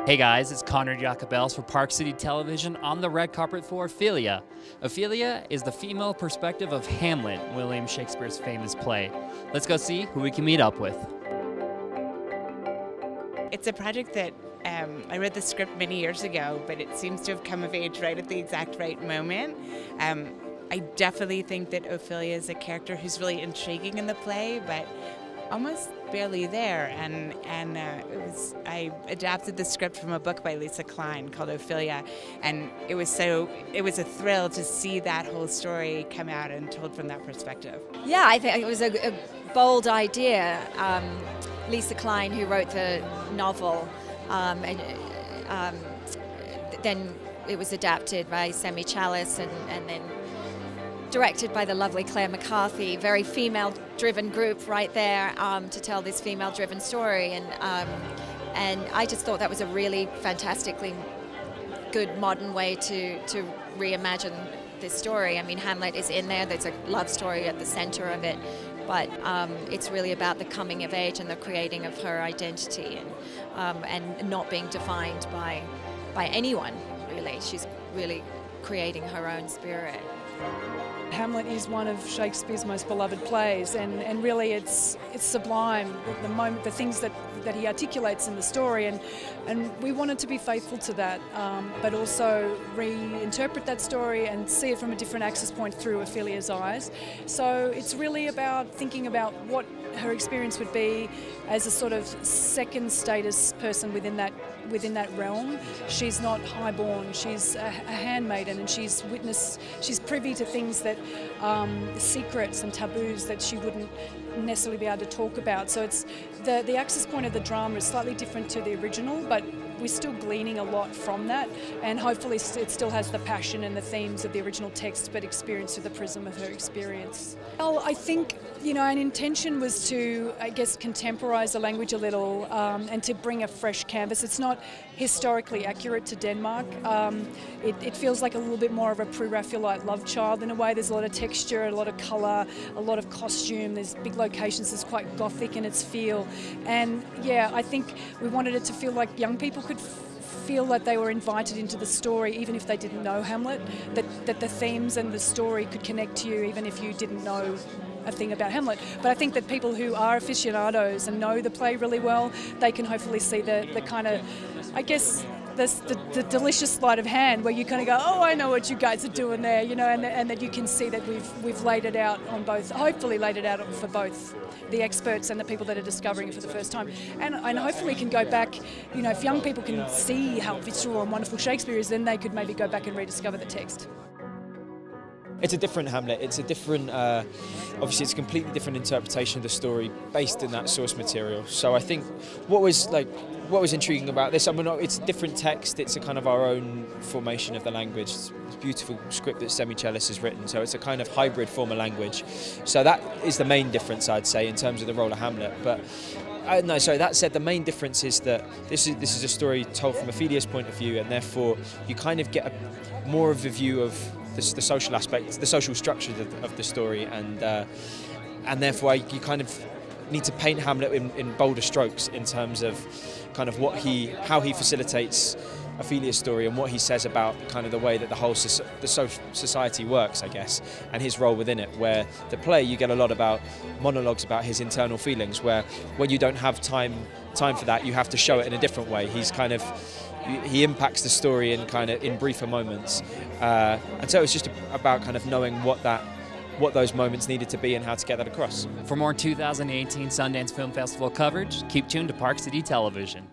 Hey guys, it's Connor Jacobels for Park City Television on the red carpet for Ophelia. Ophelia is the female perspective of Hamlet, William Shakespeare's famous play. Let's go see who we can meet up with. It's a project that I read the script many years ago, but it seems to have come of age right at the exact right moment. I definitely think that Ophelia is a character who's really intriguing in the play, but almost barely there. I adapted the script from a book by Lisa Klein called Ophelia, and it was a thrill to see that whole story come out and told from that perspective. Yeah, I think it was a bold idea. Lisa Klein, who wrote the novel, then it was adapted by Semi Chalice and then directed by the lovely Claire McCarthy. Very female-driven group right there to tell this female-driven story, and I just thought that was a really fantastically good modern way to reimagine this story. I mean, Hamlet is in there. There's a love story at the center of it, but it's really about the coming of age and the creating of her identity, and not being defined by anyone, really. She's really creating her own spirit. Hamlet is one of Shakespeare's most beloved plays, and really it's sublime, the things that he articulates in the story, and we wanted to be faithful to that, but also reinterpret that story and see it from a different access point through Ophelia's eyes. So it's really about thinking about what her experience would be as a sort of second status person within that realm. She's not highborn, she's a handmaiden, and she's privy to things that secrets and taboos that she wouldn't necessarily be able to talk about. So it's the access point of the drama is slightly different to the original, but we're still gleaning a lot from that, and hopefully it still has the passion and the themes of the original text, but experienced through the prism of her experience. Well, I think, an intention was to, I guess, contemporize the language a little, and to bring a fresh canvas. It's not historically accurate to Denmark. It feels like a little bit more of a pre-Raphaelite love child in a way. There's a lot of texture, a lot of colour, a lot of costume. There's big locations. It's quite gothic in its feel, and yeah, I think we wanted it to feel like young people could feel that they were invited into the story even if they didn't know Hamlet, that the themes and the story could connect to you even if you didn't know a thing about Hamlet. But I think that people who are aficionados and know the play really well, they can hopefully see the kind of, I guess, the delicious sleight of hand where you kind of go, oh, I know what you guys are doing there, and that you can see that we've laid it out on both, hopefully laid it out for both the experts and the people that are discovering it for the first time. And hopefully can go back, if young people can see how visceral and wonderful Shakespeare is, then they could maybe go back and rediscover the text. It's a different Hamlet. It's a different, obviously it's a completely different interpretation of the story based in that source material. So I think what was intriguing about this, it's a different text, it's a kind of our own formation of the language. It's a beautiful script that Semi Chalice has written, so it's a kind of hybrid form of language. So that is the main difference, I'd say, in terms of the role of Hamlet. But no, sorry, that said, the main difference is that this is a story told from Ophelia's point of view, and therefore you kind of get more of a view of the social aspects, the social structure of the story, and therefore you kind of need to paint Hamlet in bolder strokes in terms of kind of how he facilitates Ophelia's story and what he says about kind of the way that the whole society works, I guess, and his role within it. Where the play, you get a lot about monologues about his internal feelings, where when you don't have time for that, you have to show it in a different way. He impacts the story in briefer moments, and so it's just about kind of knowing what those moments needed to be and how to get that across. For more 2018 Sundance Film Festival coverage, keep tuned to Park City Television.